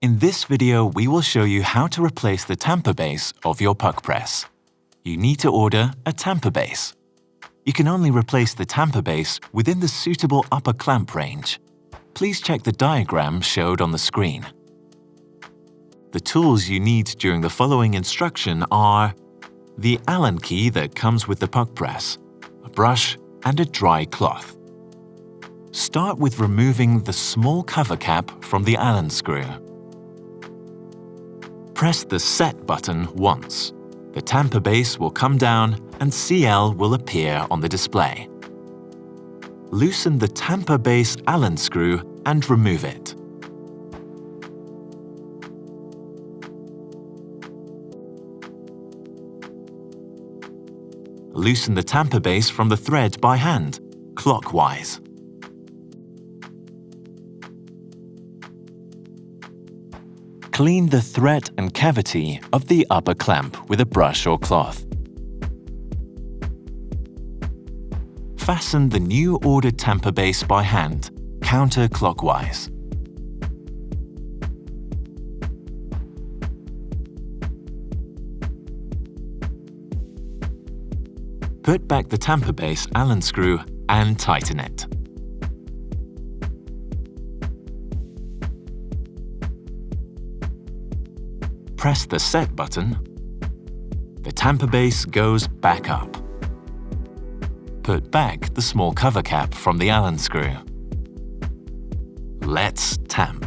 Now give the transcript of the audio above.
In this video, we will show you how to replace the tamper base of your PUQ press. You need to order a tamper base. You can only replace the tamper base within the suitable upper clamp range. Please check the diagram showed on the screen. The tools you need during the following instruction are the Allen key that comes with the PUQ press, a brush, and a dry cloth. Start with removing the small cover cap from the Allen screw. Press the Set button once. The tamper base will come down and CL will appear on the display. Loosen the tamper base Allen screw and remove it. Loosen the tamper base from the thread by hand, clockwise. Clean the thread and cavity of the upper clamp with a brush or cloth. Fasten the new ordered tamper base by hand, counterclockwise. Put back the tamper base Allen screw and tighten it. Press the Set button. The tamper base goes back up. Put back the small cover cap from the Allen screw. Let's tamp.